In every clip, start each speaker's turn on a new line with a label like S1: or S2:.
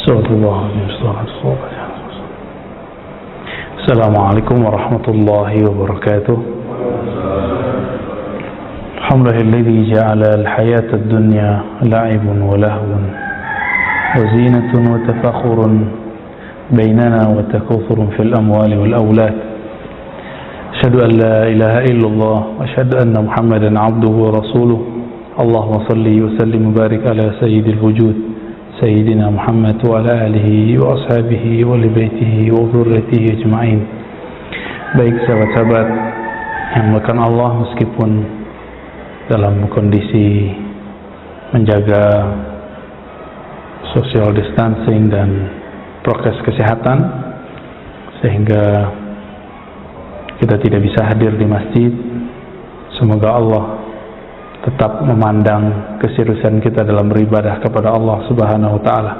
S1: Assalamualaikum warahmatullahi wabarakatuh. Alhamdulillahilladzi ja'ala al-hayata ad-dunya la'ibun wa lahwun wa zinatun wa tafakhurun bainana wa takathurun fil amwali wal awlad. Asyhadu an la ilaha illallah wa asyhadu anna Muhammadan 'abduhu wa rasuluh. Allahumma shalli wa sallim wa barik ala sayyidil wujud Sayyidina Muhammad wa ala alihi wa ashabihi wa li baitihi wa dhurriyyatihi ajma'in. Baik sahabat-sahabat yang melakukan Allah, meskipun dalam kondisi menjaga social distancing dan prokes kesehatan, sehingga kita tidak bisa hadir di masjid, semoga Allah tetap memandang keseriusan kita dalam beribadah kepada Allah Subhanahu wa taala.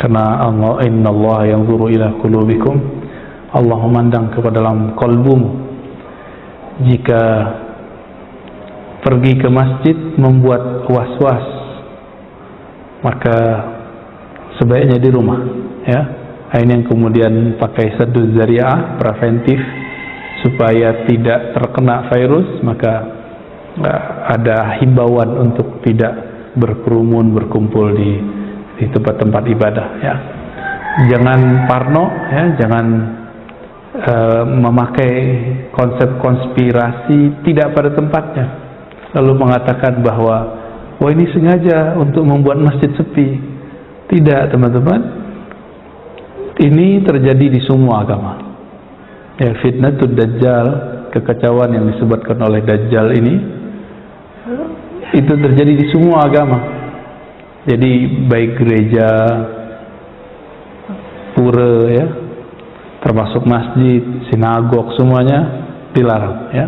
S1: Karena Allah, innallaha yanzuru ila qulubikum, Allah memandang kepada dalam kalbumu. Jika pergi ke masjid membuat was-was, maka sebaiknya di rumah, ya. Ini yang kemudian pakai sadduz zari'ah, preventif supaya tidak terkena virus, maka ada himbauan untuk tidak berkerumun, berkumpul di tempat-tempat ibadah, ya. Jangan parno, ya, jangan memakai konsep konspirasi tidak pada tempatnya, lalu mengatakan bahwa wah ini sengaja untuk membuat masjid sepi. Tidak, teman-teman, ini terjadi di semua agama, ya. Fitnatud Dajjal, kekacauan yang disebutkan oleh Dajjal ini, itu terjadi di semua agama. Jadi baik gereja, pura, ya, termasuk masjid, sinagog, semuanya dilarang, ya.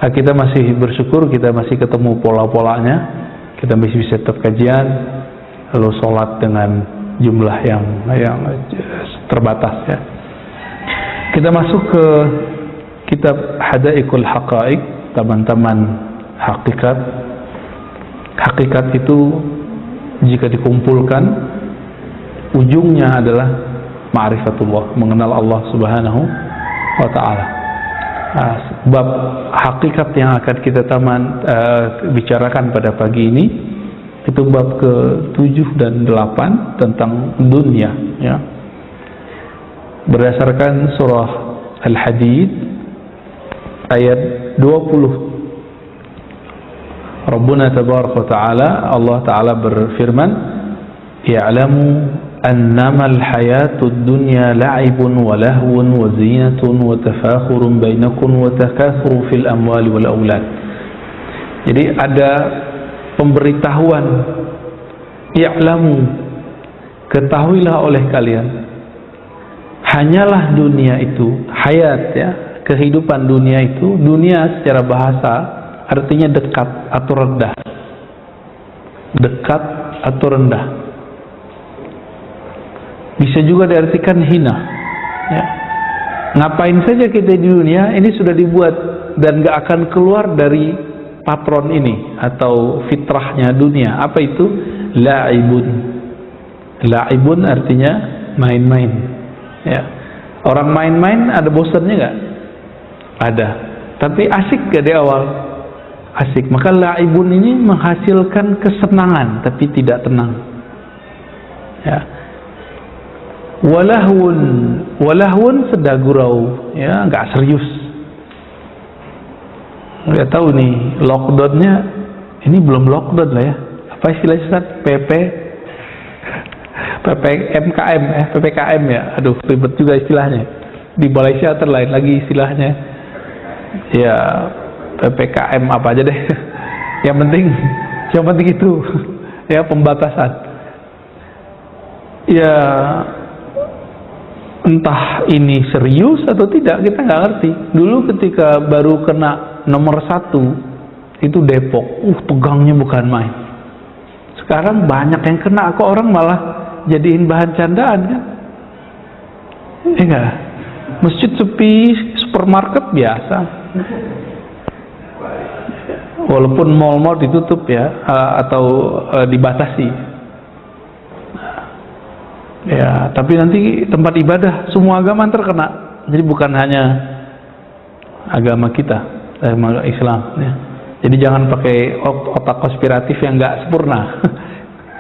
S1: Nah, kita masih bersyukur kita masih ketemu pola-polanya, kita masih bisa tetap kajian, lalu sholat dengan jumlah yang terbatas, ya. Kita masuk ke kitab Hadaiqul Haqaiq, taman-taman hakikat. Hakikat itu jika dikumpulkan ujungnya adalah ma'rifatullah, mengenal Allah Subhanahu wa ta'ala. Bab hakikat yang akan kita bicarakan pada pagi ini itu bab ke-7 dan 8 tentang dunia, ya. Berdasarkan surah Al-Hadid ayat 20, Rabbuna tabaraka wa ta'ala, Allah ta'ala berfirman, ya'lamu annamal hayatud dunya la'ibun wa lahwun wa zinatun wa tafakhurun bainakum wa takathuru fil amwali wal aulad. Jadi ada pemberitahuan, ya'lamu, ketahuilah oleh kalian, hanyalah dunia itu, hayat, ya, kehidupan dunia itu, dunia secara bahasa artinya dekat atau rendah. Dekat atau rendah. Bisa juga diartikan hina, ya. Ngapain saja kita di dunia ini sudah dibuat dan gak akan keluar dari patron ini atau fitrahnya dunia. Apa itu? La'ibun. La'ibun artinya main-main, ya. Orang main-main ada bosannya gak? Ada. Tapi asik gak di awal? Asik. Maka la'ibun ini menghasilkan kesenangan tapi tidak tenang, ya. Walahun sedagurau, ya, nggak serius. Nggak tahu nih lockdownnya, ini belum lockdown lah, ya. Apa istilahnya? PPKM, ya. Aduh, ribet juga istilahnya. Di Malaysia terlain lagi istilahnya, ya. PPKM apa aja deh. Yang penting itu, ya, pembatasan. Ya, entah ini serius atau tidak, kita nggak ngerti. Dulu ketika baru kena nomor 1 itu Depok, tegangnya bukan main. Sekarang banyak yang kena, kok orang malah jadiin bahan candaan, kan? Enggak. Masjid sepi, supermarket biasa. Walaupun mal-mal ditutup, ya, atau dibatasi. Ya, tapi nanti tempat ibadah semua agama terkena. Jadi bukan hanya agama kita, agama Islam ya. Jadi jangan pakai otak konspiratif yang nggak sempurna.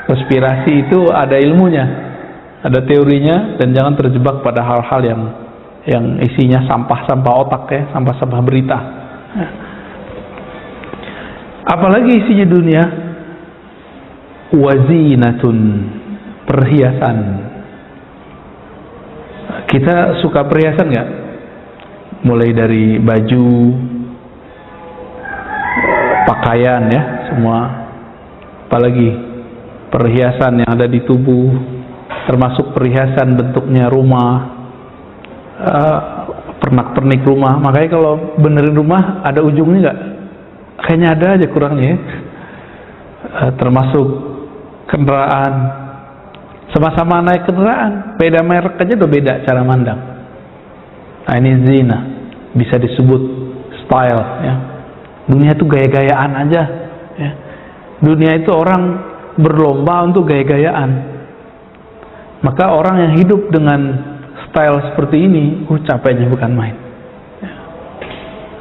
S1: Konspirasi itu ada ilmunya, ada teorinya, dan jangan terjebak pada hal-hal yang isinya sampah-sampah otak ya, sampah-sampah berita. Apalagi isinya dunia, wazinatun, perhiasan. Kita suka perhiasan nggak? Mulai dari baju, pakaian ya, semua. Apalagi perhiasan yang ada di tubuh, termasuk perhiasan bentuknya rumah, pernak-pernik rumah. Makanya kalau benerin rumah ada ujungnya nggak? Kayaknya ada aja kurangnya ya. Termasuk kendaraan, sama-sama naik kendaraan, beda merek aja udah beda cara mandang. Nah ini zina, bisa disebut style ya. Dunia itu gaya-gayaan aja ya. Dunia itu orang berlomba untuk gaya-gayaan. Maka orang yang hidup dengan style seperti ini, capeknya bukan main.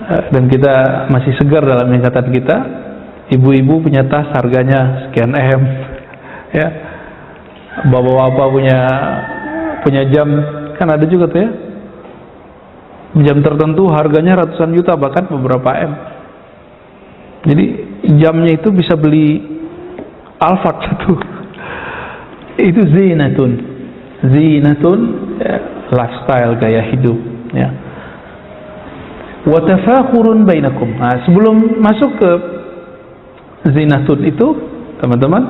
S1: Dan kita masih segar dalam ingatan kita. Ibu-ibu punya tas harganya sekian M ya. Bapak-bapak punya jam, kan ada juga tuh ya, jam tertentu harganya ratusan juta, bahkan beberapa M. Jadi jamnya itu bisa beli Alphard satu. Itu zinatun ya, lifestyle, gaya hidup ya. Wa tafakhurun bainakum. Nah, sebelum masuk ke zinatun itu, teman-teman,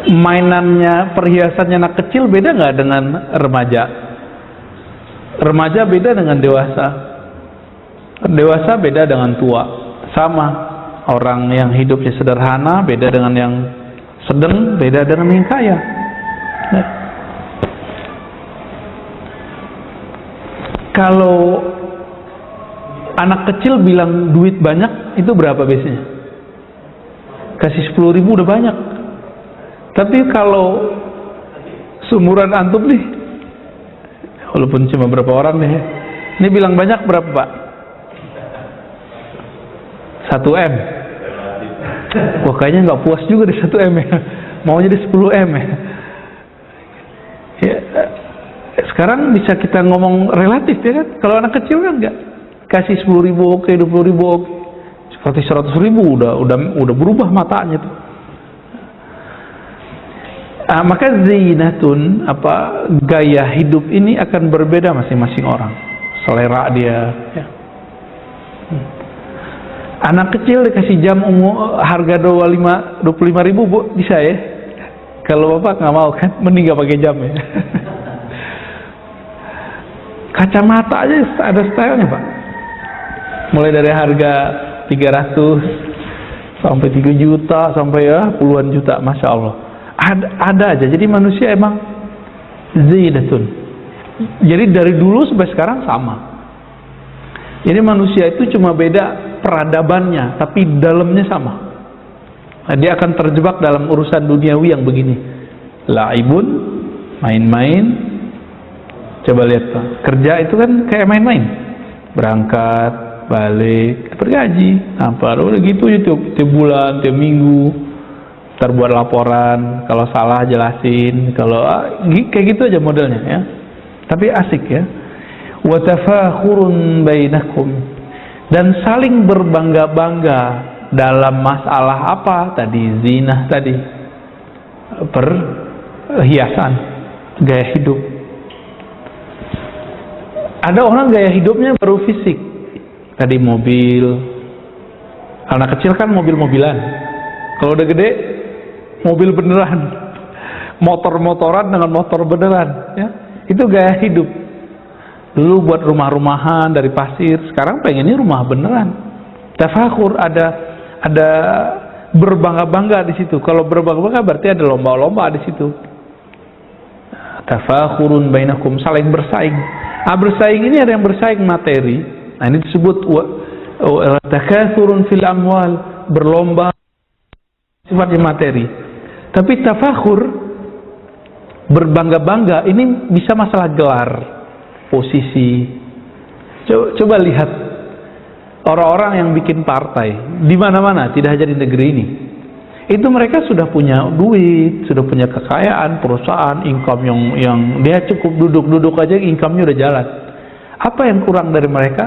S1: mainannya, perhiasannya anak kecil beda nggak dengan remaja? Remaja beda dengan dewasa. Dewasa beda dengan tua. Sama, orang yang hidupnya sederhana beda dengan yang sedang, beda dengan yang kaya. Nah, kalau anak kecil bilang duit banyak, itu berapa biasanya? Kasih 10.000 udah banyak. Tapi kalau seumuran antum nih, walaupun cuma berapa orang nih, ini bilang banyak berapa Pak? 1 M. Wah kayaknya nggak puas juga di 1 M ya. Mau jadi 10 M ya. Ya. Sekarang bisa kita ngomong relatif ya kan. Kalau anak kecil kan nggak. Kasih 10.000 oke, 20.000 oke. Seperti 100.000 udah berubah matanya tuh. Maka zinatun, gaya hidup ini akan berbeda masing-masing orang, selera dia ya. Anak kecil dikasih jam harga 25.000 Bu, bisa ya? Kalau Bapak nggak mau kan, mending nggak pakai jam ya. Kacamata aja ada stylenya Pak, mulai dari harga 300 sampai 3 juta sampai ya puluhan juta, Masya Allah. Ada aja. Jadi manusia emang zinatun. Jadi dari dulu sampai sekarang sama. Jadi manusia itu cuma beda peradabannya, tapi dalamnya sama. Nah, dia akan terjebak dalam urusan duniawi yang begini. Laibun, main-main. Coba lihat Pak, kerja itu kan kayak main-main. Berangkat, balik, bergaji, apa udah gitu tiap bulan, tiap minggu. Terbuat laporan, kalau salah jelasin, kalau kayak gitu aja modelnya ya. Tapi asik ya. Wa tafakhurun bainakum, dan saling berbangga-bangga dalam masalah apa tadi? Zina tadi, perhiasan, gaya hidup. Ada orang gaya hidupnya baru fisik, tadi mobil. Anak kecil kan mobil-mobilan. Kalau udah gede, mobil beneran, motor-motoran dengan motor beneran ya. Itu gaya hidup. Dulu buat rumah-rumahan dari pasir, sekarang pengennya rumah beneran. Tafakhur, ada berbangga-bangga di situ. Kalau berbangga-bangga berarti ada lomba-lomba di situ. Tafakhurun bainakum, saling bersaing. Bersaing ini ada yang bersaing materi. Nah ini disebut takatsurun fil amwal, berlomba sifatnya materi. Tapi tafakhur berbangga-bangga, ini bisa masalah gelar, posisi. Coba lihat orang-orang yang bikin partai di mana-mana, tidak hanya di negeri ini. Itu mereka sudah punya duit, sudah punya kekayaan, perusahaan, income yang dia cukup duduk aja, income-nya udah jalan. Apa yang kurang dari mereka?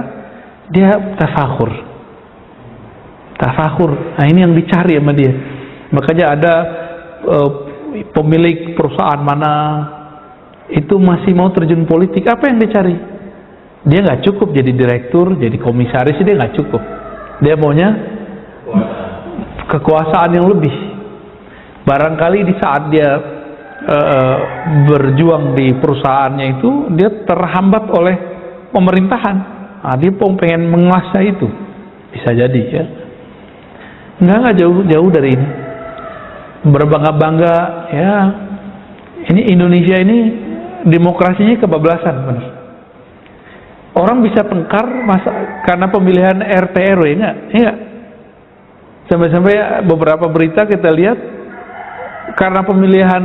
S1: Dia tafakhur. Nah, ini yang dicari sama dia. Makanya ada pemilik perusahaan mana itu masih mau terjun politik. Apa yang dicari? Dia nggak cukup jadi direktur, jadi komisaris, dia nggak cukup. Dia maunya kekuasaan yang lebih. Barangkali di saat dia berjuang di perusahaannya itu, dia terhambat oleh pemerintahan. Nah, dia pengen menguasai itu, bisa jadi ya. Nggak jauh dari ini. Berbangga-bangga ya. Ini Indonesia ini demokrasinya kebablasan, benar. Orang bisa tengkar karena pemilihan RT RW, enggak? Sampai-sampai beberapa berita kita lihat karena pemilihan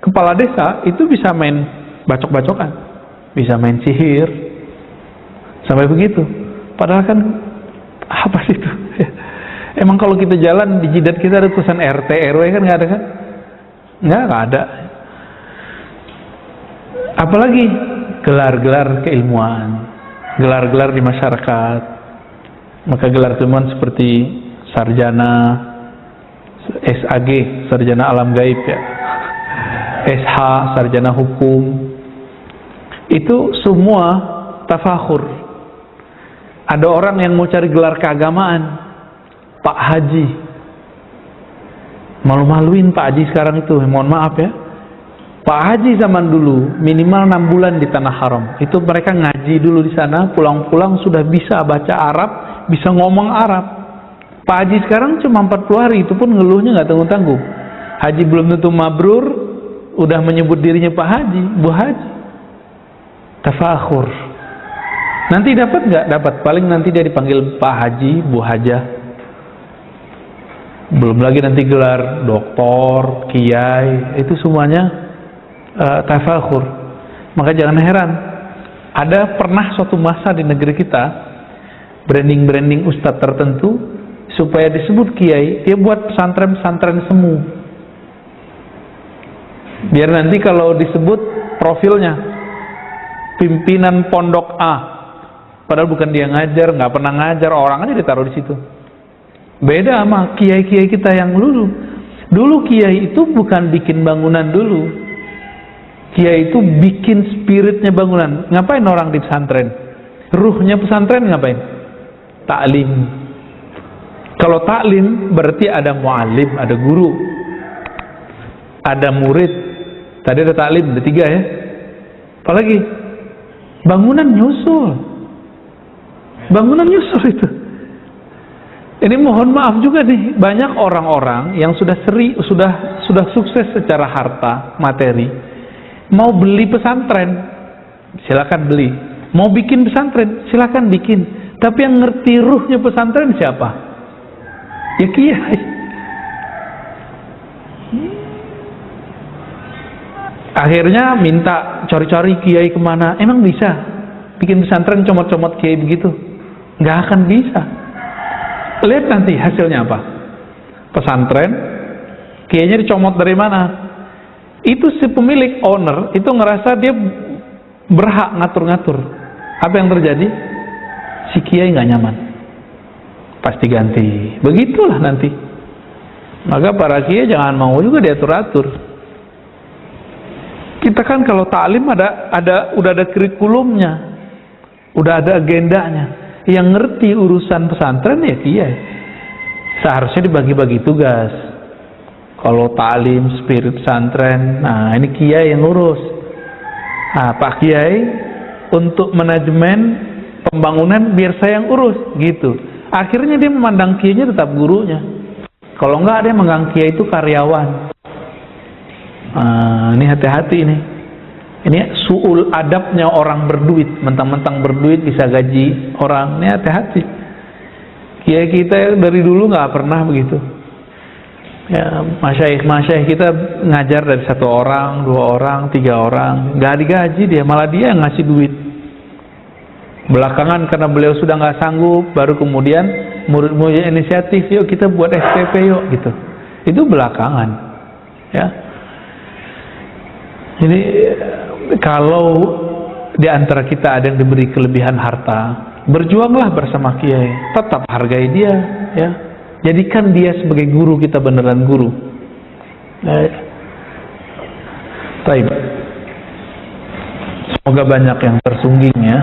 S1: kepala desa itu bisa main bacok-bacokan, bisa main sihir, sampai begitu. Padahal kan apa sih itu? Emang kalau kita jalan di jidat kita ada tulisan RT RW kan nggak ada kan? Nggak ada. Apalagi gelar-gelar keilmuan, gelar-gelar di masyarakat. Maka gelar keilmuan seperti sarjana, SAG, sarjana alam gaib ya, SH, sarjana hukum, itu semua tafakhur. Ada orang yang mau cari gelar keagamaan, Pak Haji, malu-maluin Pak Haji sekarang itu, mohon maaf ya. Pak Haji zaman dulu minimal 6 bulan di tanah haram. Itu mereka ngaji dulu di sana, pulang-pulang sudah bisa baca Arab, bisa ngomong Arab. Pak Haji sekarang cuma 40 hari, itu pun ngeluhnya nggak tanggung-tanggung. Haji belum tentu mabrur, udah menyebut dirinya Pak Haji, Bu Haji. Tafakhur. Nanti dapat nggak? Dapat. Paling nanti dia dipanggil Pak Haji, Bu Hajah. Belum lagi nanti gelar doktor, kiai, itu semuanya tafakhur. Maka jangan heran, ada pernah suatu masa di negeri kita branding ustadz tertentu supaya disebut kiai, dia buat pesantren semu, biar nanti kalau disebut profilnya pimpinan pondok A, padahal bukan dia ngajar, nggak pernah ngajar, orang aja ditaruh di situ. Beda sama kiai-kiai kita yang dulu kiai itu bukan bikin bangunan dulu. Kiai itu bikin spiritnya bangunan. Ngapain orang di pesantren? Ruhnya pesantren ngapain? Ta'lim. Kalau ta'lim berarti ada mu'alim, ada guru, ada murid. Tadi ada ta'lim, ada 3 ya. Apalagi bangunan nyusul. Bangunan nyusul itu. Ini mohon maaf juga nih, banyak orang-orang yang sudah sukses secara harta, materi. Mau beli pesantren, silakan beli. Mau bikin pesantren, silakan bikin. Tapi yang ngerti ruhnya pesantren siapa? Ya kiai. Akhirnya minta cari-cari kiai kemana. Emang bisa bikin pesantren comot-comot kiai begitu? Nggak akan bisa. Lihat nanti hasilnya apa. Pesantren, kiainya dicomot dari mana? Itu si pemilik, owner, itu ngerasa dia berhak ngatur-ngatur. Apa yang terjadi? Si kiai nggak nyaman, pasti ganti. Begitulah nanti. Maka para kiai jangan mau juga diatur-atur. Kita kan kalau taklim udah ada kurikulumnya, udah ada agendanya. Yang ngerti urusan pesantren ya kiai. Seharusnya dibagi-bagi tugas. Kalau ta'lim, spirit pesantren, nah ini kiai yang ngurus. Nah, Pak Kiai untuk manajemen pembangunan biar saya yang urus, gitu. Akhirnya dia memandang kiainya tetap gurunya. Kalau enggak, dia menganggap kiai itu karyawan. Ini hati-hati ini. Ini su'ul adabnya orang berduit, mentang-mentang berduit bisa gaji orang. Ini hati-hati. Kiai kita dari dulu nggak pernah begitu.
S2: Ya, masyaikh kita ngajar dari 1 orang, 2 orang, 3 orang, nggak digaji dia, malah dia yang ngasih duit. Belakangan karena beliau sudah nggak sanggup, baru kemudian murid-murid inisiatif, yuk kita buat SPP yuk gitu. Itu belakangan, ya. Jadi kalau di antara kita ada yang diberi kelebihan harta, berjuanglah bersama kiai, tetap hargai dia, ya. Jadikan dia sebagai guru kita, beneran guru. Baik. Semoga banyak yang tersungging, ya.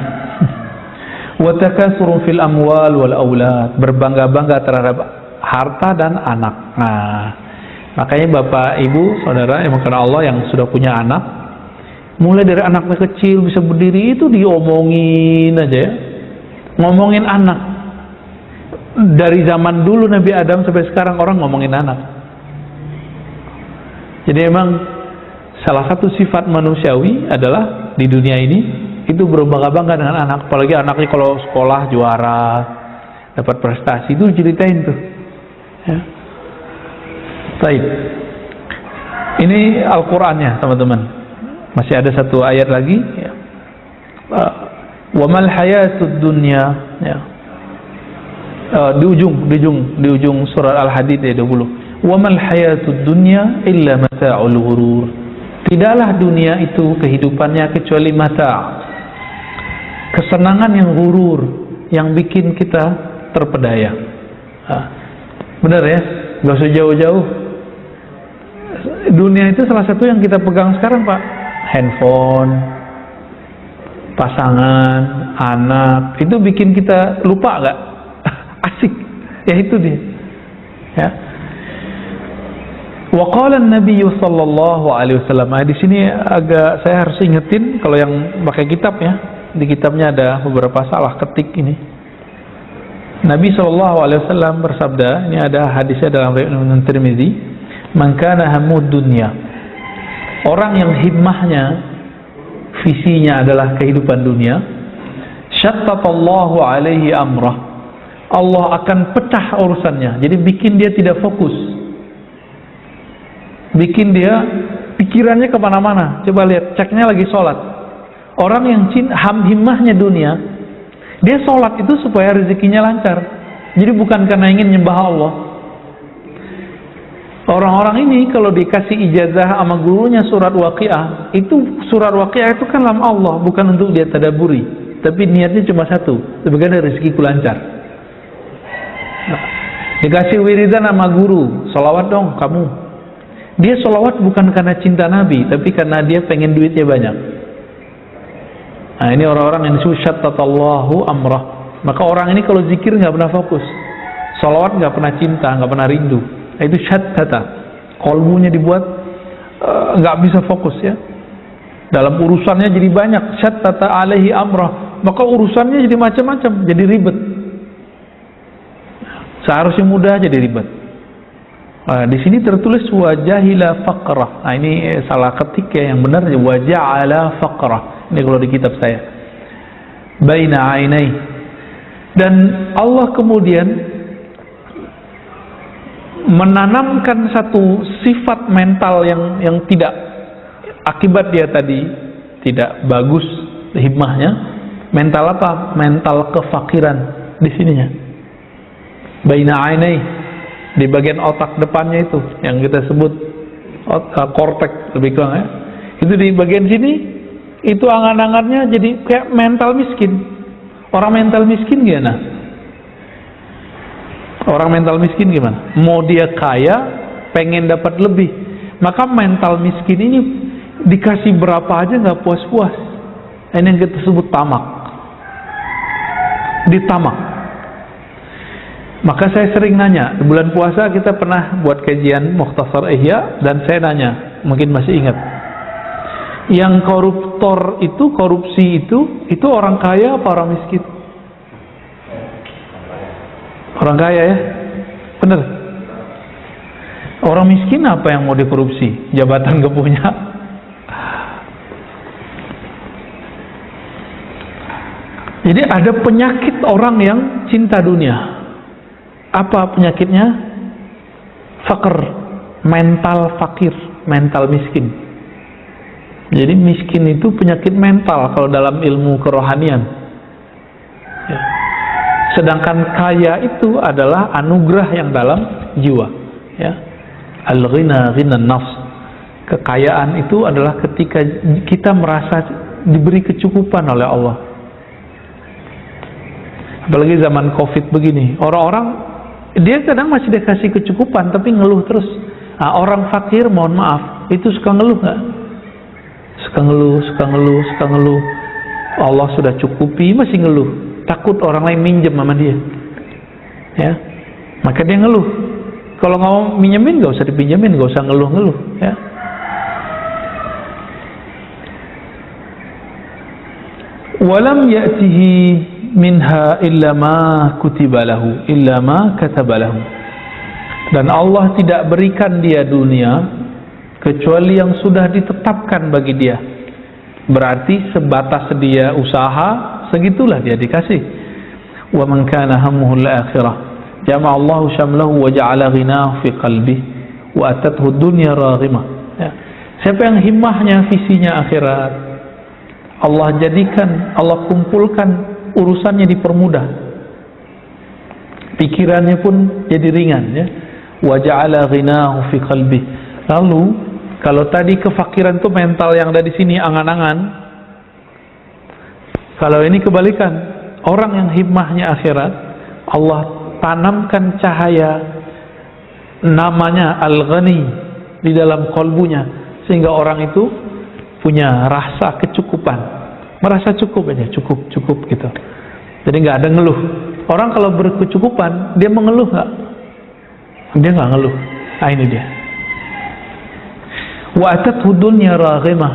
S2: Wa takasurun fil amwal wal aulad, berbangga-bangga terhadap harta dan anak. Nah, makanya Bapak, Ibu, Saudara yang karena Allah yang sudah punya anak, mulai dari anaknya kecil bisa berdiri itu diomongin aja, ya. Ngomongin anak. Dari zaman dulu Nabi Adam sampai sekarang orang ngomongin anak. Jadi memang salah satu sifat manusiawi adalah di dunia ini itu berbangga-bangga dengan anak, apalagi anaknya kalau sekolah juara, dapat prestasi, itu ceritain tuh, ya. Baik. Ini Al-Qur'annya, teman-teman. Masih ada 1 ayat lagi, ya. Wa mal hayatud dunya, ya. Di ujung surat Al-Hadid ayat 20. Wa mal hayatud dunya illa mata'ul ghurur. Tidaklah dunia itu kehidupannya kecuali mata', kesenangan yang ghurur, yang bikin kita terpedaya. Benar ya, nggak usah jauh-jauh. Dunia itu salah satu yang kita pegang sekarang, Pak. Handphone, pasangan, anak, itu bikin kita lupa nggak? Asik, ya itu dia. Ya. Wa qala an-nabiy sallallahu alaihi wasallam. Di sini agak saya harus ingetin kalau yang pakai kitab, ya. Di kitabnya ada beberapa salah ketik ini. Nabi sallallahu alaihi wasallam bersabda, ini ada hadisnya dalam riwayat Tirmizi, "Man kana hamud dunya." Orang yang himmahnya, visinya adalah kehidupan dunia, syattatallahu alaihi amrah. Allah akan pecah urusannya. Jadi bikin dia tidak fokus. Bikin dia pikirannya kemana-mana. Coba lihat, ceknya lagi sholat. Orang yang himmahnya dunia, dia sholat itu supaya rezekinya lancar. Jadi bukan karena ingin nyembah Allah. Orang-orang ini kalau dikasih ijazah sama gurunya surat Waqiah, itu surat Waqiah itu kan kalam Allah, bukan untuk dia tadaburi, tapi niatnya cuma satu, sebagai rezekiku lancar. Dikasih wiridan sama guru, sholawat dong kamu. Dia sholawat bukan karena cinta Nabi, tapi karena dia pengen duitnya banyak. Nah, ini orang-orang yang disebut syattatallahu amrah. Maka orang ini kalau zikir nggak pernah fokus, sholawat nggak pernah cinta, nggak pernah rindu. Nah, itu syattata, kolbunya dibuat nggak bisa fokus, ya. Dalam urusannya jadi banyak, syattata alaihi amrah. Maka urusannya jadi macam-macam, jadi ribet. Seharusnya mudah jadi ribet. Di sini tertulis wajahila faqrah. Nah, ini salah ketik, ya. Yang benar waja'ala faqrah. Ini kalau di kitab saya. Baina ainai. Dan Allah kemudian menanamkan satu sifat mental yang tidak, akibat dia tadi tidak bagus himmahnya. Mental apa? Mental kefakiran di sininya. Baina ainai, di bagian otak depannya itu yang kita sebut korteks lebih kurang, ya. Itu di bagian sini itu angan-angannya jadi kayak mental miskin. Orang mental miskin gimana? Orang mental miskin gimana? Mau dia kaya, pengen dapat lebih. Maka mental miskin ini dikasih berapa aja nggak puas-puas. Ini yang kita sebut tamak. Ditamak. Maka saya sering nanya, di bulan puasa kita pernah buat kajian Mukhtasar Ihya, dan saya nanya, mungkin masih ingat, yang koruptor itu, korupsi itu orang kaya apa orang miskin? Orang kaya, ya, bener. Orang miskin apa yang mau dikorupsi? Jabatan gak punya. Jadi ada penyakit orang yang cinta dunia. Apa penyakitnya? Fakir, mental fakir, mental miskin. Jadi miskin itu penyakit mental kalau dalam ilmu kerohanian. Ya. Sedangkan kaya itu adalah anugerah yang dalam jiwa. Ya. Al-ghina ghinan nafs. Kekayaan itu adalah ketika kita merasa diberi kecukupan oleh Allah. Apalagi zaman Covid begini, orang-orang dia kadang masih dikasih kecukupan tapi ngeluh terus. Nah, orang fakir, mohon maaf, itu suka ngeluh nggak? Suka ngeluh. Allah sudah cukupi, masih ngeluh. Takut orang lain minjem sama dia. Ya, maka dia ngeluh. Kalau nggak mau minjemin, nggak usah dipinjemin, nggak usah ngeluh-ngeluh. Ya. Walam ya'tihi minha illa ma kutiba lahu, illa ma kataba lahu. Dan Allah tidak berikan dia dunia kecuali yang sudah ditetapkan bagi dia. Berarti sebatas dia usaha, segitulah dia dikasih. Wa man kana hammuhu al-akhirah jama'a Allahu syamlahu wa ja'ala ghinahu fi qalbihi wa atathu dunya raghimah. Ya. Siapa yang himmahnya visinya akhirat, Allah jadikan, Allah kumpulkan urusannya dipermudah. Pikirannya pun jadi ringan, ya. Wa ja'ala ghinahu fi qalbi. Lalu kalau tadi kefakiran itu mental yang ada di sini angan-angan, kalau ini kebalikan, orang yang himmahnya akhirat, Allah tanamkan cahaya namanya Al-Ghani di dalam kalbunya, sehingga orang itu punya rasa kecukupan, merasa cukup aja, cukup gitu. Jadi nggak ada ngeluh. Orang kalau berkecukupan, dia mengeluh nggak? Dia nggak ngeluh. Nah, ini dia. Wa atathu dunya raghimah.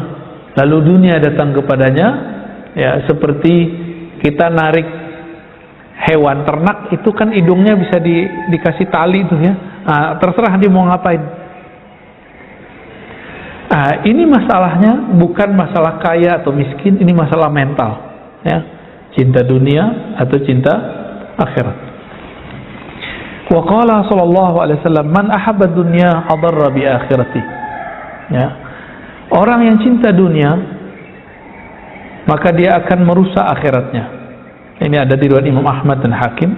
S2: Lalu dunia datang kepadanya, ya seperti kita narik hewan ternak itu kan hidungnya bisa dikasih tali itu, ya. Nah, terserah dia mau ngapain. Nah, ini masalahnya bukan masalah kaya atau miskin, ini masalah mental, ya. Cinta dunia atau cinta akhirat. Wa qala sallallahu alaihi wasallam, man ahabba dunya adarra bi akhirati. Ya. Orang yang cinta dunia, maka dia akan merusak akhiratnya. Ini ada di riwayat Imam Ahmad dan Hakim.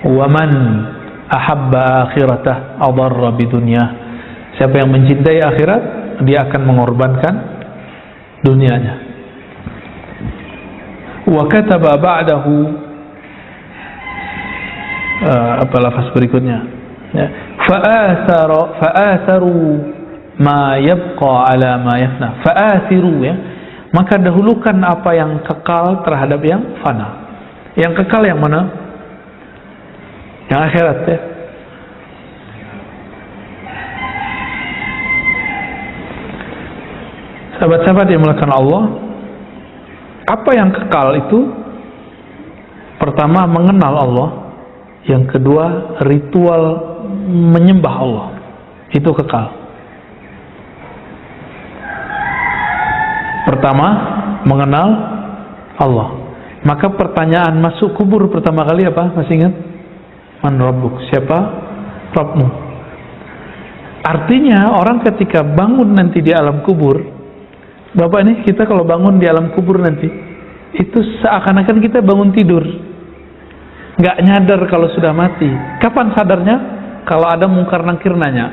S2: Wa man ahabba akhiratah adarra bi dunya. Siapa yang mencintai akhirat, dia akan mengorbankan dunianya. Wa kataba ba'dahu, apa lafaz berikutnya, ya, fa'atharu ma yabqa ala ma yafna. Fa'athiru, ya, maka dahulukan apa yang kekal terhadap yang fana. Yang kekal yang mana? Yang akhirat, ya. Sahabat-sahabat yang melakukan Allah, apa yang kekal itu? Pertama, mengenal Allah. Yang kedua, ritual menyembah Allah. Itu kekal. Pertama, mengenal Allah. Maka pertanyaan masuk kubur pertama kali apa? Masih ingat? Man rabbuk? Siapa Rabbmu? Artinya orang ketika bangun nanti di alam kubur, Bapak nih, kita kalau bangun di alam kubur nanti, itu seakan-akan kita bangun tidur, nggak nyadar kalau sudah mati. Kapan sadarnya? Kalau ada mungkar nakir nanya.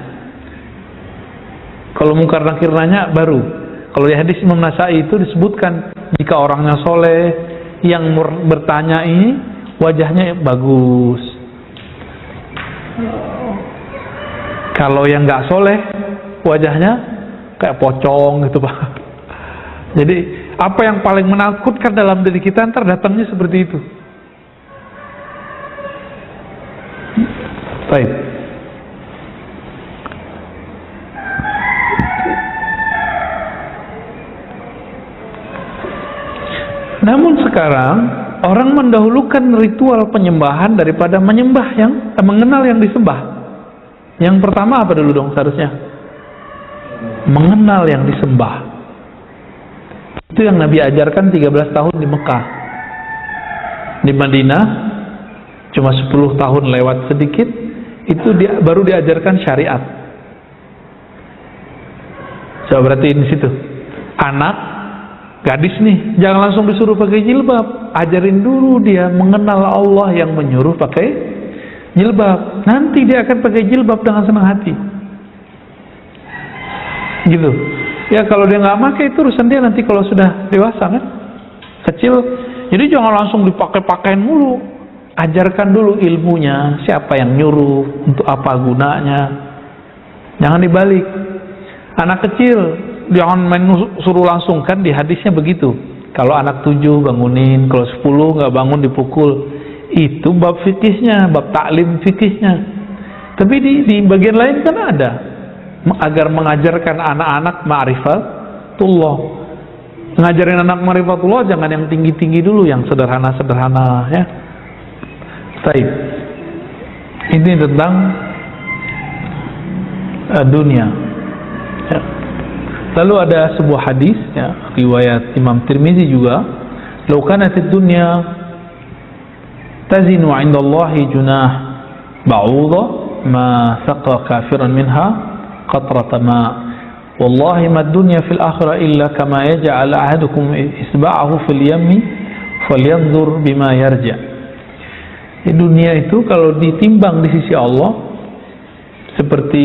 S2: Kalau mungkar nakir nanya baru. Kalau di hadis Imam Nasai itu disebutkan, jika orangnya soleh, yang bertanya ini wajahnya bagus. Kalau yang nggak soleh, wajahnya kayak pocong gitu, Pak. Jadi apa yang paling menakutkan dalam diri kita ntar datangnya seperti itu. Baik. Namun sekarang orang mendahulukan ritual penyembahan daripada menyembah yang mengenal yang disembah. Yang pertama apa dulu dong seharusnya? Mengenal yang disembah. Itu yang Nabi ajarkan 13 tahun di Mekah. Di Madinah cuma 10 tahun lewat sedikit. itu baru diajarkan syariat. Coba perhatiin di situ. Anak, gadis nih, jangan langsung disuruh pakai jilbab. Ajarin dulu dia mengenal Allah yang menyuruh pakai jilbab. Nanti dia akan pakai jilbab dengan senang hati. Gitu. Ya kalau dia nggak pakai itu urusan dia nanti kalau sudah dewasa kan, kecil. Jadi jangan langsung dipakai-pakein mulu. Ajarkan dulu ilmunya, siapa yang nyuruh, untuk apa gunanya. Jangan dibalik. Anak kecil jangan main suruh langsung, kan di hadisnya begitu. Kalau anak 7 bangunin, kalau 10 nggak bangun dipukul. Itu bab fikihnya, bab taklim fikihnya. Tapi di bagian lain kan ada agar mengajarkan anak-anak ma'rifatullah. Ngajarin anak ma'rifatullah jangan yang tinggi-tinggi dulu, yang sederhana-sederhana ya. Baik. Ini tentang dunia. Ya. Lalu ada sebuah hadis ya, riwayat Imam Tirmizi juga, "Lau kanatid dunya tazinu 'inda Allahi junah ba'udha ma saqa kafiran minha qatrata ma wallahi ma dunya fil akhirah illa kama yaj'al ahadukum isba'ahu fil yammi falyanzur bima yarja." Di dunia itu kalau ditimbang di sisi Allah seperti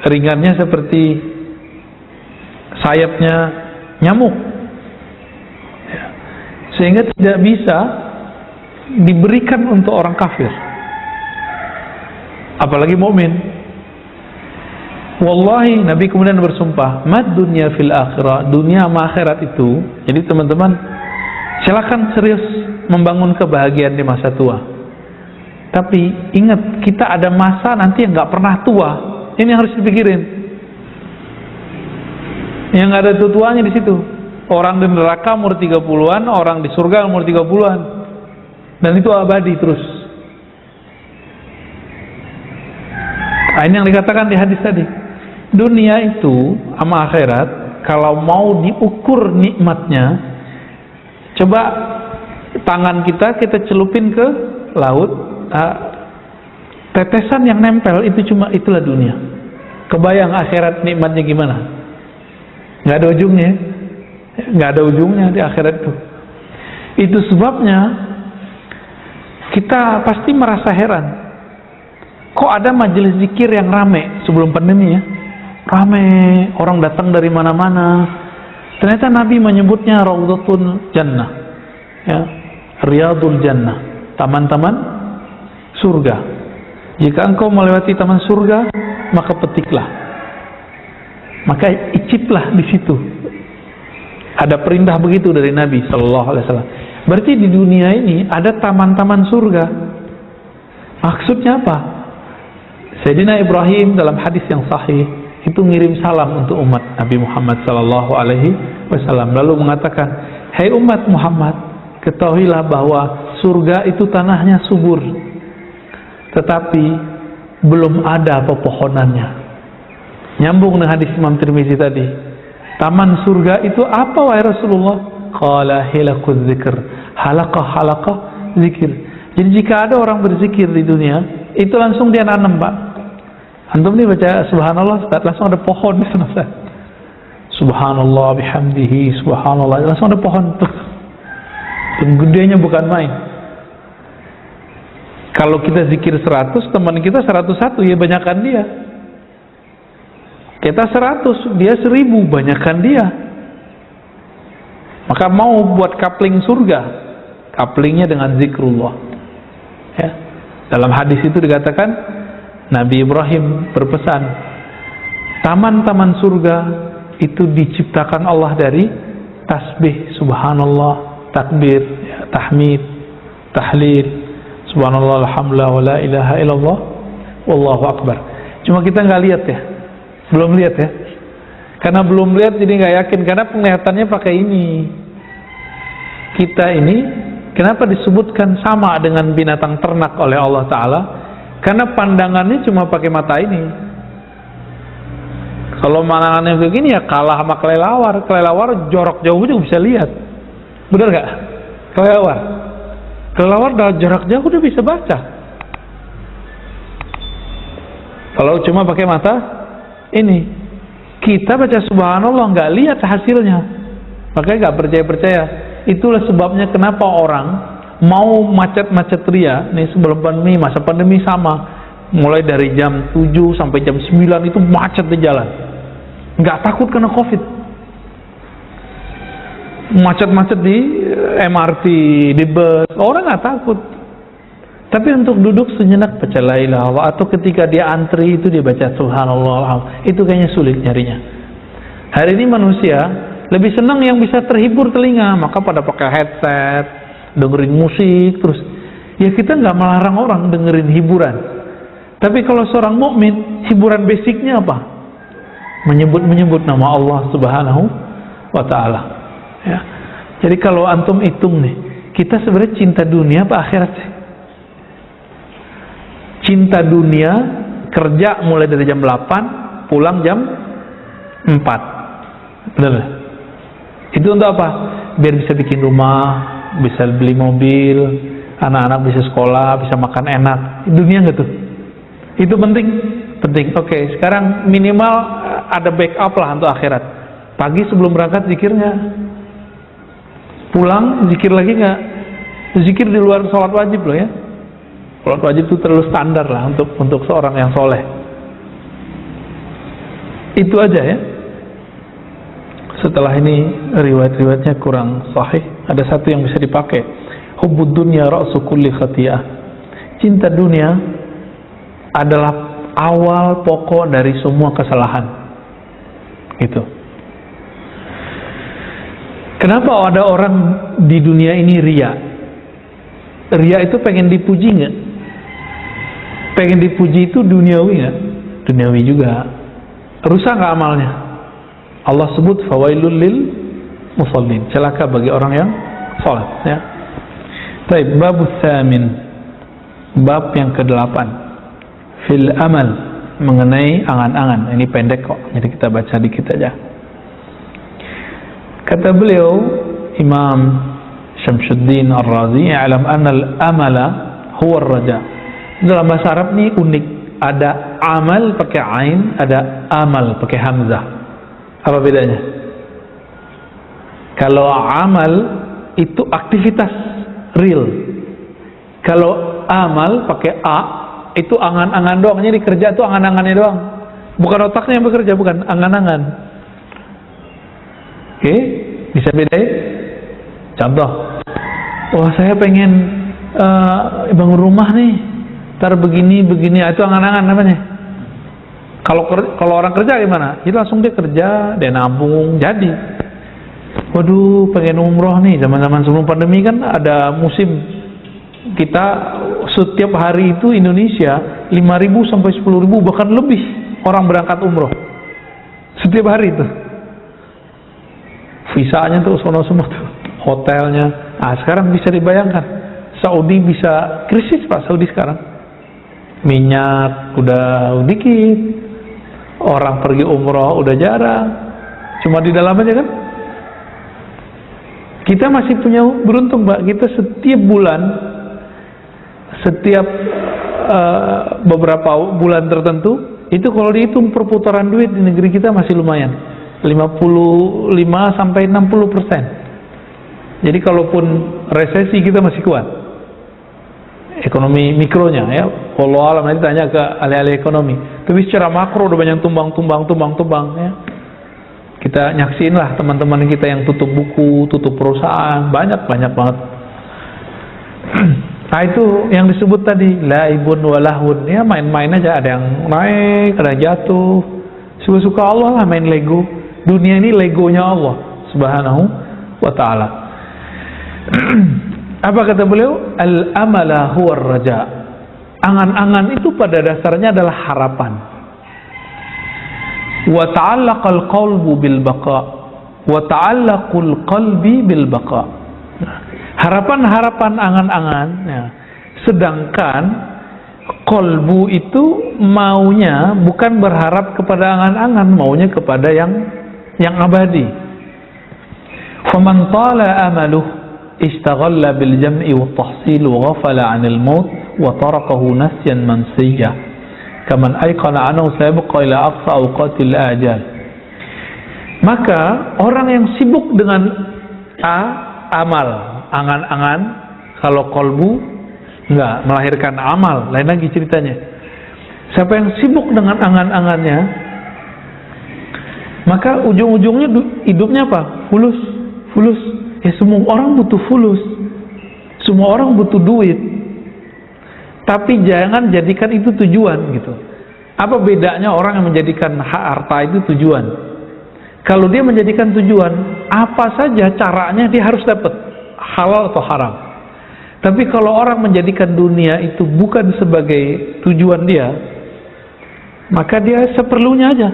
S2: ringannya seperti sayapnya nyamuk, sehingga tidak bisa diberikan untuk orang kafir, apalagi mukmin. Wallahi, Nabi kemudian bersumpah, mad dunya fil akhirah, dunia sama akhirat itu. Jadi teman-teman, silakan serius membangun kebahagiaan di masa tua. Tapi ingat, kita ada masa nanti yang nggak pernah tua. Ini yang harus dipikirin. Yang nggak ada tuanya di situ. Orang di neraka umur 30-an, orang di surga umur 30-an. Dan itu abadi terus. Nah, ini yang dikatakan di hadis tadi. Dunia itu sama akhirat, kalau mau diukur nikmatnya, coba tangan kita celupin ke laut, tetesan yang nempel itu itulah dunia. Kebayang akhirat nikmatnya gimana? Nggak ada ujungnya, nggak ada ujungnya di akhirat itu. Itu sebabnya kita pasti merasa heran. Kok ada majelis zikir yang rame sebelum pandemi ya? Rame, orang datang dari mana-mana. Ternyata Nabi menyebutnya Raudhatul Jannah, ya, Riyadul Jannah, taman-taman surga. Jika engkau melewati taman surga, maka petiklah, maka iciplah di situ. Ada perintah begitu dari Nabi Sallallahu Alaihi Wasallam. Berarti di dunia ini ada taman-taman surga. Maksudnya apa? Sayyidina Ibrahim dalam hadis yang sahih itu ngirim salam untuk umat Nabi Muhammad Sallallahu Alaihi Wasallam, lalu mengatakan, "Hai umat Muhammad, ketahuilah bahwa surga itu tanahnya subur, tetapi belum ada pepohonannya." Nyambung dengan hadis Imam Tirmizi tadi. Taman surga itu apa wahai Rasulullah? Qala hilaquz zikr, halaqah zikir. Jadi jika ada orang berzikir di dunia, itu langsung dia nanam, Pak. Antum nih baca subhanallah, langsung ada pohon di sana. Subhanallah bihamdihi, subhanallah, langsung ada pohon tuh. Dan gedenya bukan main. Kalau kita zikir 100, teman kita 101, ya banyakkan dia. Kita 100, dia 1000, banyakkan dia. Maka mau buat kapling surga, kaplingnya dengan zikrullah. Ya. Dalam hadis itu dikatakan, Nabi Ibrahim berpesan, taman-taman surga itu diciptakan Allah dari tasbih, subhanallah, takbir, ya, tahmid, tahlil, subhanallah, alhamdulillah, wa la ilaha illallah, wallahu akbar. Cuma kita nggak lihat ya, belum lihat ya, karena belum lihat jadi nggak yakin, karena penglihatannya pakai ini. Kita ini kenapa disebutkan sama dengan binatang ternak oleh Allah Ta'ala? Karena pandangannya cuma pakai mata ini. Kalau pandangannya begini ya kalah sama kelelawar. Kelelawar jorok jauh juga bisa lihat. Bener gak? Kelelawar dari jarak jauh udah bisa baca. Kalau cuma pakai mata ini, kita baca subhanallah nggak lihat hasilnya, makanya nggak percaya. Itulah sebabnya kenapa orang mau macet-macet ria nih sebelum pandemi, masa pandemi sama, mulai dari jam 7 sampai jam 9 itu macet di jalan, nggak takut kena COVID. Macet-macet di MRT, di bus, orang nggak takut. Tapi untuk duduk sejenak baca la ilaha illallah, atau ketika dia antri itu dia baca subhanallah, itu kayaknya sulit nyarinya. Hari ini manusia lebih senang yang bisa terhibur telinga, maka pada pakai headset, dengerin musik terus. Ya kita nggak melarang orang dengerin hiburan. Tapi kalau seorang mukmin, hiburan basicnya apa? Menyebut nama Allah Subhanahu wa taala. Ya. Jadi kalau antum hitung nih, kita sebenarnya cinta dunia apa akhirat sih? Cinta dunia, kerja mulai dari jam 8, pulang jam 4. Benar? Itu untuk apa? Biar bisa bikin rumah, bisa beli mobil, anak-anak bisa sekolah, bisa makan enak. Dunia nggak tuh? Itu penting. Oke, sekarang minimal ada backup lah untuk akhirat. Pagi sebelum berangkat zikir nggak? Pulang zikir lagi nggak? Zikir di luar sholat wajib loh ya. Sholat wajib itu terlalu standar lah untuk seorang yang soleh. Itu aja ya. Setelah ini riwayat-riwayatnya kurang sahih. Ada satu yang bisa dipakai. Hubbud dunya ra'su kulli khati'ah. Cinta dunia adalah awal pokok dari semua kesalahan. Gitu. Kenapa ada orang di dunia ini ria? Ria itu pengen dipuji nggak? Pengen dipuji itu duniawi nggak? Duniawi juga. Rusak nggak amalnya? Allah sebut fawailul lil musallin, celaka bagi orang yang salat. Ya. Baik, bab tsamin, bab yang ke-8, fil amal, mengenai angan-angan. Ini pendek kok, jadi kita baca dikit aja. Kata beliau, Imam Syamsuddin Ar-Razi, "I'lam anna al-amala huwa ar-raja." Dalam bahasa Arab ini unik, ada amal pakai ain, ada amal pakai hamzah. Apa bedanya? Kalau amal itu aktivitas real. Kalau amal pakai a itu angan-angan doang. Jadi kerja itu angan-angannya doang. Bukan otaknya yang bekerja, bukan angan-angan. Oke, bisa bedain? Contoh, wah saya pengen bangun rumah nih, ntar begini, itu angan-angan namanya. Kalau orang kerja gimana? Jadi langsung dia kerja, dia nabung, jadi. Waduh, pengen umroh nih, zaman-zaman sebelum pandemi kan ada musim, kita setiap hari itu Indonesia 5.000 sampai 10.000 bahkan lebih orang berangkat umroh setiap hari itu. Visanya tuh sono semua tuh, hotelnya. Nah, sekarang bisa dibayangkan, Saudi bisa krisis Pak, Saudi sekarang. Minyak udah dikit, orang pergi umroh udah jarang, cuma di dalam aja kan. Kita masih punya beruntung Mbak, kita setiap bulan, setiap beberapa bulan tertentu, itu kalau dihitung perputaran duit di negeri kita masih lumayan, 55 sampai 60%. Jadi kalaupun resesi kita masih kuat. Ekonomi mikronya ya, kalau alam nanti tanya ke ahli-ahli ekonomi. Tapi secara makro udah banyak tumbang ya. Kita nyaksiin lah teman-teman kita yang tutup buku, tutup perusahaan, banyak banget. Nah itu yang disebut tadi laibun walahun, ya main-main aja, ada yang naik, ada yang jatuh. Suka-suka Allah lah main Lego. Dunia ini Legonya Allah Subhanahu wa ta'ala. Apa kata beliau? Al-amala huwa raja. Angan-angan itu pada dasarnya adalah harapan. Wa ta'allaqal qalbu bil baqa. Wa ta'allaqul qalbi bil baqa. Harapan-harapan angan-angan ya. Sedangkan qalbu itu maunya bukan berharap kepada angan-angan, maunya kepada yang abadi. Faman tala amaluh istaghalla bil jam'i wa tahsil wa ghafala 'anil maut wa tarakahu nasyan mansiyah. kaman ayqana annahu sayabqa ila aqsa awqatil ajal. Maka orang yang sibuk dengan amal, angan-angan, kalau kolbu enggak melahirkan amal, lain lagi ceritanya. Siapa yang sibuk dengan angan-angannya, maka ujung-ujungnya hidupnya apa? Fulus. Ya, semua orang butuh fulus, semua orang butuh duit, tapi jangan jadikan itu tujuan gitu. Apa bedanya orang yang menjadikan harta itu tujuan? Kalau dia menjadikan tujuan, apa saja caranya dia harus dapat, halal atau haram. Tapi kalau orang menjadikan dunia itu bukan sebagai tujuan dia, maka dia seperlunya aja.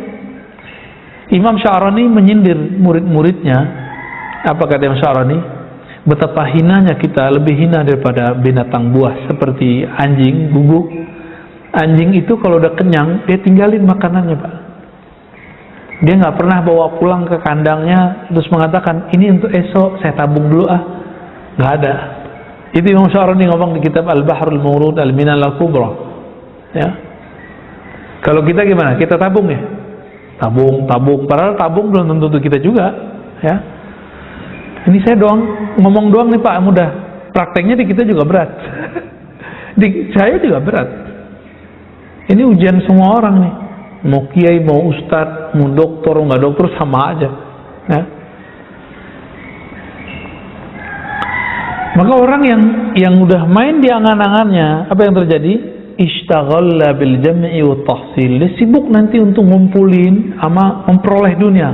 S2: Imam Sya'rani menyindir murid-muridnya. Apa kata Imam Sya'rani? Betapa hinanya kita, lebih hina daripada binatang buas seperti anjing, guguk. Anjing itu kalau udah kenyang, dia tinggalin makanannya, Pak. Dia nggak pernah bawa pulang ke kandangnya terus mengatakan, ini untuk esok, saya tabung dulu nggak ada. Itu Imam Sya'rani ngomong di kitab Al-Bahrul Mawrud Al-Minal Al-Kubra. Ya. Kalau kita gimana? Kita tabung ya? Tabung. Padahal tabung belum tentu untuk kita juga. Ya. Ini saya ngomong doang nih Pak, mudah. Prakteknya di kita juga berat. Di saya juga berat. Ini ujian semua orang nih. Mau kiai, mau ustadz, mau doktor, nggak dokter sama aja. Ya. Maka orang yang udah main di angan-angannya, apa yang terjadi? Ishtaghala bil jam'i wa tahsil. Dia sibuk nanti untuk ngumpulin sama memperoleh dunia.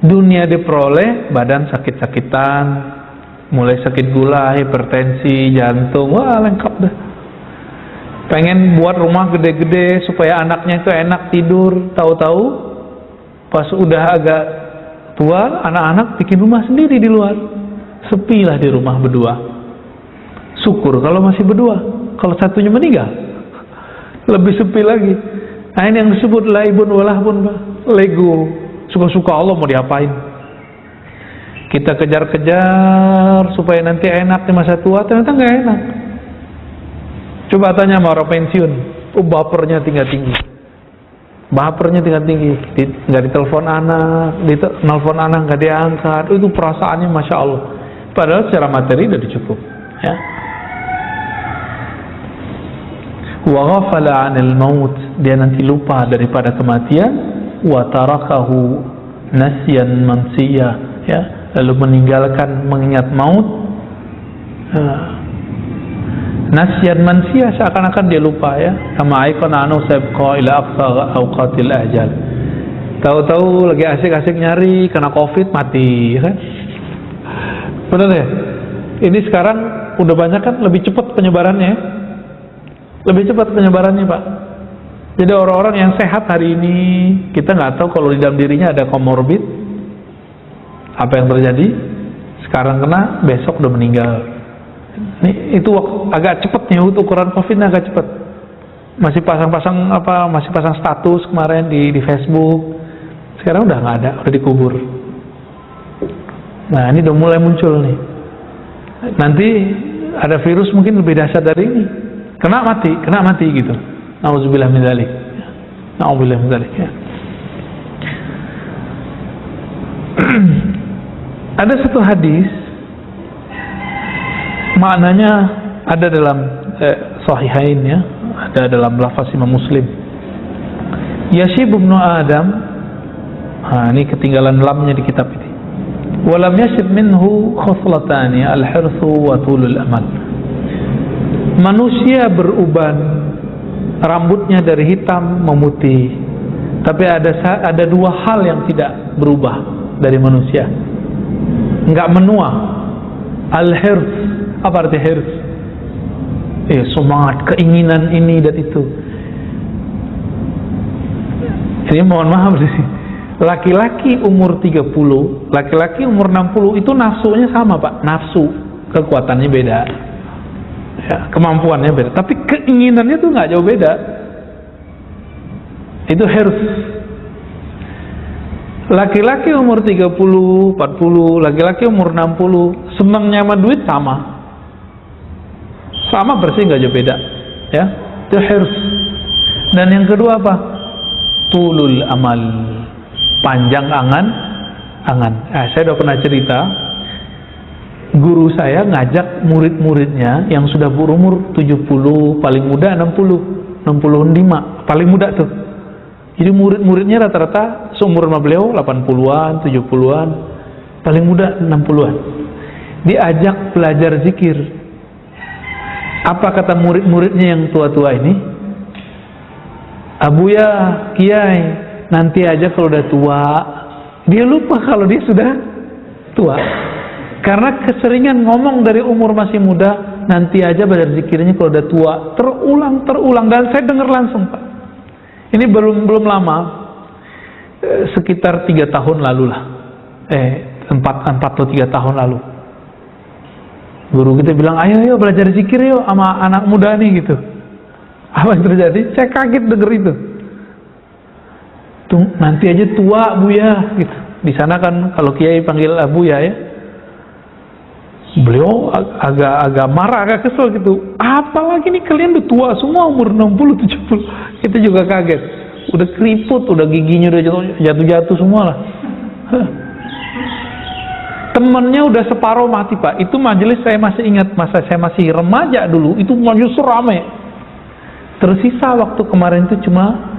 S2: Dunia diperoleh, badan sakit-sakitan, mulai sakit gula, hipertensi, jantung, wah lengkap dah. Pengen buat rumah gede-gede supaya anaknya itu enak tidur, tahu-tahu pas udah agak tua, anak-anak bikin rumah sendiri di luar. Sepilah di rumah berdua. Syukur kalau masih berdua. Kalau satunya meninggal, lebih sepi lagi. Nah, ini yang disebut laibun walahbun, lego. Suka-suka Allah mau diapain? Kita kejar-kejar supaya nanti enak di masa tua, ternyata nggak enak. Coba tanya sama orang pensiun, bapernya tinggi. Nggak ditelepon anak, ditelepon anak nggak diangkat. Itu perasaannya masya Allah. Padahal secara materi udah cukup. Ya. Wa ghafala 'anil maut, dia nanti lupa daripada kematian. Wa tarakahu nasyan mansiya, ya, lalu meninggalkan mengingat maut. Nasyan mansiya, seakan-akan dia lupa, ya. Kama aikana anu sabqa ila aqsa awqatil ajal. Tahu-tahu lagi asik-asik nyari, kena Covid, mati, kan? Benar ya? Ini sekarang udah banyak kan, lebih cepat penyebarannya. Lebih cepat penyebarannya, Pak. Jadi orang-orang yang sehat hari ini, kita nggak tahu kalau di dalam dirinya ada komorbid. Apa yang terjadi? Sekarang kena, besok udah meninggal. Itu agak cepat nih, ukuran COVID-nya agak cepat. Masih pasang status kemarin di Facebook. Sekarang udah nggak ada, udah dikubur. Nah, ini udah mulai muncul nih. Nanti ada virus mungkin lebih dahsyat dari ini. Kena mati gitu. Nauzubillah min dzalik. Nauzubillah min dzalik, ya. Ada satu hadis, maknanya ada dalam Sahihain, ya, ada dalam lafaz Imam Muslim. Yashib ibnu Adam, ini ketinggalan lamnya di kitab ini. Walam yashib minhu khoslatani al-hirsu wa tulul amal. Manusia beruban, rambutnya dari hitam memutih, tapi ada dua hal yang tidak berubah dari manusia, nggak menua. Al-hirs, apa arti hirs? Semangat, keinginan ini dan itu. Ini mohon maaf sih. Laki-laki umur 30, laki-laki umur 60 itu nafsunya sama, Pak. Nafsu, kekuatannya beda, ya, kemampuannya beda, tapi keinginannya tuh nggak jauh beda. Itu harus. Laki-laki umur 30, 40, laki-laki umur 60, senangnya sama duit sama bersih, nggak jauh beda, ya. Itu harus. Dan yang kedua apa? Tulul amal, panjang angan. Saya udah pernah cerita, guru saya ngajak murid-muridnya yang sudah berumur 70, paling muda 65, paling muda tuh. Jadi murid-muridnya rata-rata seumur sama beliau 80-an, 70-an, paling muda 60-an. Diajak belajar zikir. Apa kata murid-muridnya yang tua-tua ini? Abuya, Kiai, nanti aja kalau udah tua. Dia lupa kalau dia sudah tua. Karena keseringan ngomong dari umur masih muda, nanti aja belajar zikirnya kalau udah tua. Terulang. Dan saya dengar langsung, Pak. Ini belum lama, sekitar 3 tahun lalu lah. 4 atau 3 tahun lalu. Guru kita bilang, ayo belajar zikir yuk sama anak muda nih gitu. Apa yang terjadi? Saya kaget denger itu. Nanti aja tua Buya gitu. Di sana kan kalau Kiai panggil Buya ya. Beliau agak marah, agak kesel gitu. Apalagi nih kalian udah tua semua umur 60, 70. Kita juga kaget. Udah keriput, udah giginya udah jatuh semua lah. Temennya udah separuh mati, Pak. Itu majelis saya masih ingat, masa saya masih remaja dulu, itu majelis rame. Tersisa waktu kemarin itu cuma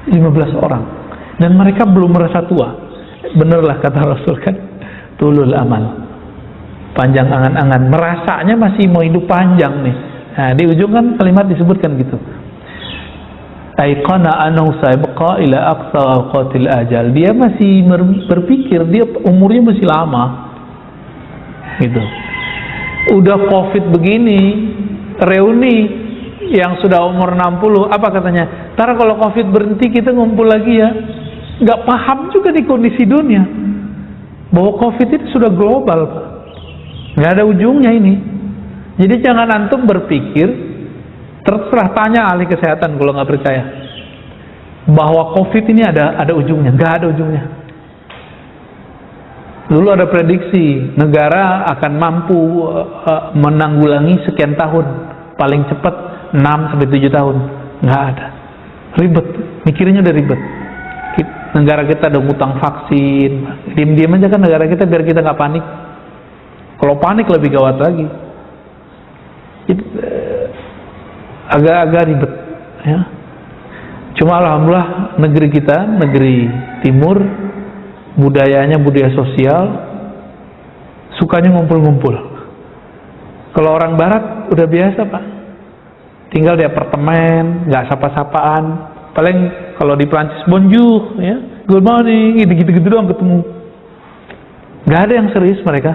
S2: 15 orang. Dan mereka belum merasa tua. Benerlah kata Rasul kan, tulul amal, panjang angan-angan. Merasanya masih mau hidup panjang nih. Nah, di ujung kan kalimat disebutkan gitu. Aiqana anau saibqa ila aqsa awqatil ajal. Dia masih berpikir dia umurnya masih lama. Gitu. Udah Covid begini, reuni yang sudah umur 60, apa katanya? Ntar kalau Covid berhenti kita ngumpul lagi ya. Gak paham juga di kondisi dunia bahwa Covid itu sudah global, Pak. Gak ada ujungnya ini. Jadi jangan antum berpikir, terserah tanya ahli kesehatan kalau nggak percaya, bahwa Covid ini ada ujungnya. Nggak ada ujungnya. Dulu ada prediksi negara akan mampu menanggulangi sekian tahun, paling cepat 6-7 tahun. Nggak ada. Ribet, mikirnya udah ribet. Negara kita udah ngutang vaksin, diam-diam aja kan negara kita biar kita nggak panik. Kalau panik lebih gawat lagi. Agak-agak ribet ya. Cuma alhamdulillah negeri kita, negeri timur, budayanya budaya sosial, sukanya ngumpul-ngumpul. Kalau orang barat udah biasa, Pak, tinggal di apartemen, nggak sapa-sapaan. Paling kalau di Prancis bonjour ya, good morning, gitu-gitu doang ketemu. Nggak ada yang serius mereka.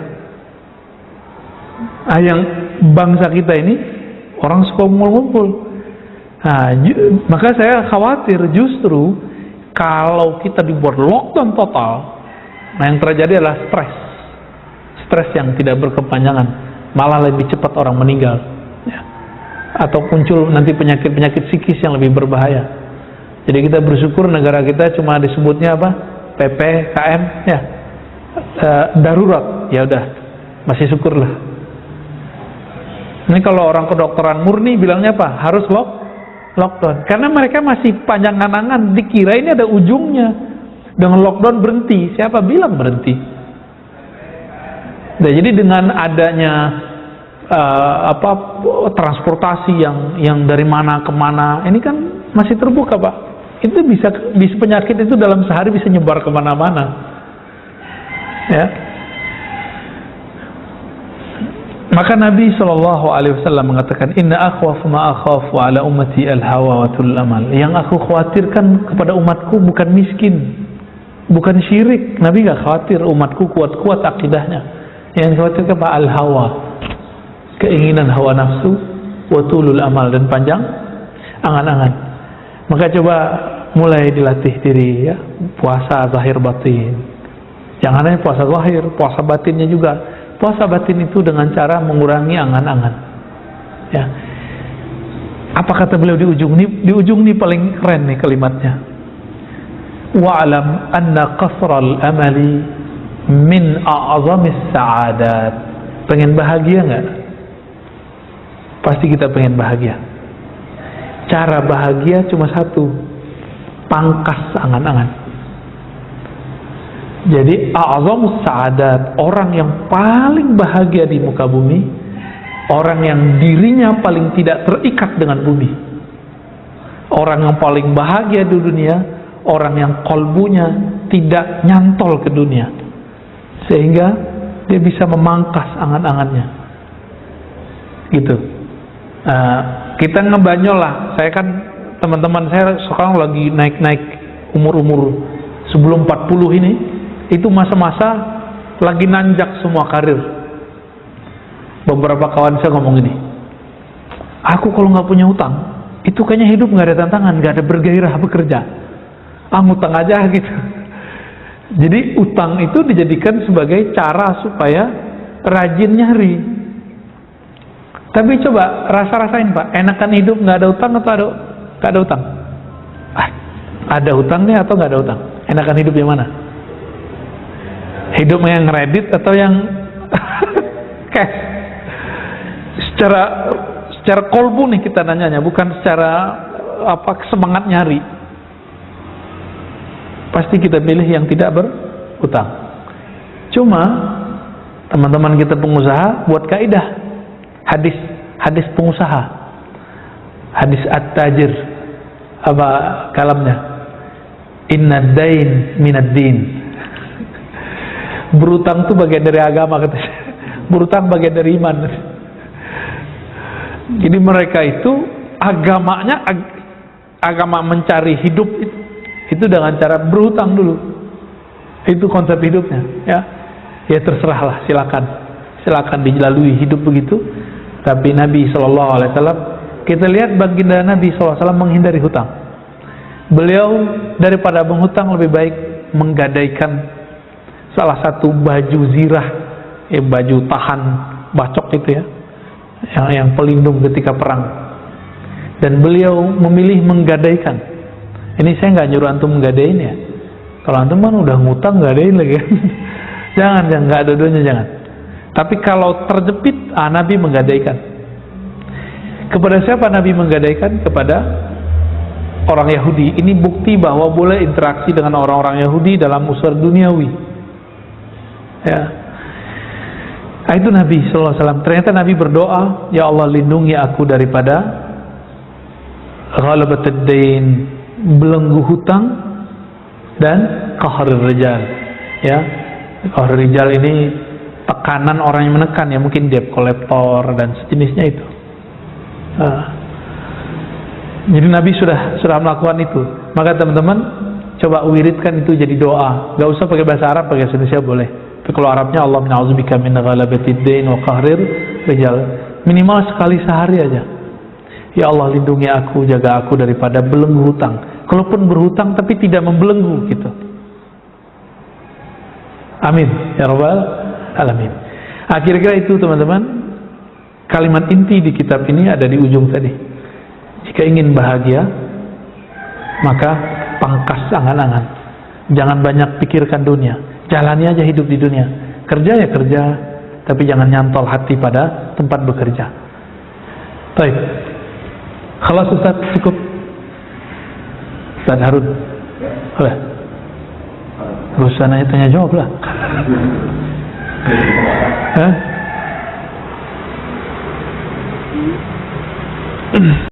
S2: Yang bangsa kita ini orang suka ngumpul-ngumpul. Nah, maka saya khawatir justru kalau kita dibuat lockdown total, nah yang terjadi adalah stres yang tidak berkepanjangan, malah lebih cepat orang meninggal ya. Atau muncul nanti penyakit-penyakit psikis yang lebih berbahaya. Jadi kita bersyukur negara kita cuma disebutnya apa? PPKM ya, darurat. Ya udah, masih syukurlah. Ini kalau orang kedokteran murni bilangnya apa? Harus lockdown. Karena mereka masih panjang angan-angan, dikira ini ada ujungnya. Dengan lockdown berhenti. Siapa bilang berhenti? Nah, jadi dengan adanya transportasi yang dari mana ke mana, ini kan masih terbuka, Pak. Itu bisa penyakit itu dalam sehari bisa nyebar kemana-mana. Ya. Maka Nabi SAW mengatakan, Inna akhwafu ma akhafu ala ummati al-hawa wa tul amal. Yang aku khawatirkan kepada umatku bukan miskin, bukan syirik. Nabi gak khawatir umatku kuat-kuat akidahnya. Yang khawatir kepada al-hawa, keinginan hawa nafsu, wa tulul amal, dan panjang angan-angan. Maka coba mulai dilatih diri ya, puasa zahir batin. Jangan hanya puasa zahir, puasa batinnya juga. Puasa batin itu dengan cara mengurangi angan-angan. Ya. Apa kata beliau di ujung ini? Di ujung ini paling keren nih kalimatnya. Wa'alam anna qasral amali min a'zamis sa'adat. Pengen bahagia nggak? Pasti kita pengen bahagia. cara bahagia cuma satu, pangkas angan-angan. Jadi a'zamus sa'adat, orang yang paling bahagia di muka bumi, orang yang dirinya paling tidak terikat dengan bumi. Orang yang paling bahagia di dunia, orang yang kolbunya tidak nyantol ke dunia, sehingga dia bisa memangkas angan-angannya. Gitu. Kita ngebanyol lah. Saya kan, teman-teman saya sekarang lagi naik-naik umur-umur sebelum 40 ini, itu masa-masa lagi nanjak semua karir. Beberapa kawan saya ngomong gini, aku kalau nggak punya utang, itu kayaknya hidup nggak ada tantangan, nggak ada bergairah bekerja. Ngutang aja gitu. Jadi utang itu dijadikan sebagai cara supaya rajin nyari. Tapi coba rasa-rasain Pak, enakan hidup nggak ada utang atau nggak ada utang? Ada utangnya atau nggak ada utang? Enakan hidup yang mana? Hidup yang kredit atau yang cash? Secara kolbu nih kita nanyanya, bukan secara semangat nyari. Pasti kita pilih yang tidak berutang. Cuma teman-teman kita pengusaha buat kaidah hadis pengusaha, hadis at-tajir, apa kalamnya, inna dain minad din. Berutang itu bagian dari agama katanya. Berutang bagian dari iman. Jadi mereka itu agamanya agama mencari hidup itu dengan cara berhutang dulu. Itu konsep hidupnya, ya. Ya terserahlah, silakan dilalui hidup begitu. Tapi Nabi SAW, kita lihat baginda Nabi SAW menghindari hutang. Beliau daripada menghutang lebih baik menggadaikan salah satu baju zirah, baju tahan bacok itu ya, yang pelindung ketika perang. Dan beliau memilih menggadaikan. Ini saya nggak nyuruh antum menggadaiin ya. Kalau antum kan udah ngutang, gadain lagi. Jangan, nggak ada dua-duanya, jangan. Tapi kalau terjepit, Nabi menggadaikan. Kepada siapa Nabi menggadaikan? Kepada orang Yahudi. Ini bukti bahwa boleh interaksi dengan orang-orang Yahudi dalam urusan duniawi. Ya. Nah, itu Nabi SAW. Ternyata Nabi berdoa, ya Allah lindungi aku daripada ghalabatud dain, belenggu hutang, dan qahrul rijal. Ya, qahrul rijal ini tekanan orang yang menekan, ya mungkin debt collector dan sejenisnya itu. Jadi Nabi sudah melakukan itu. Maka teman-teman coba wiridkan itu jadi doa. Gak usah pakai bahasa Arab, pakai Indonesia boleh. Tapi kalau Arabnya Allah mina'udzubika min ghalabatid dain wa qahrir rijal. Minimal sekali sehari aja. Ya Allah lindungi aku, jaga aku daripada belenggu hutang. Kalaupun berhutang tapi tidak membelenggu gitu. Amin ya rabbal alamin. Kira-kira itu teman-teman. Kalimat inti di kitab ini ada di ujung tadi. Jika ingin bahagia, maka pangkas angan-angan. Jangan banyak pikirkan dunia. Jalani aja hidup di dunia. Kerja ya kerja, tapi jangan nyantol hati pada tempat bekerja. Baik. Khalas Ustaz, cukup. Ustaz Harun. Boleh. Gak usah nanya tanya jawab lah. Hah?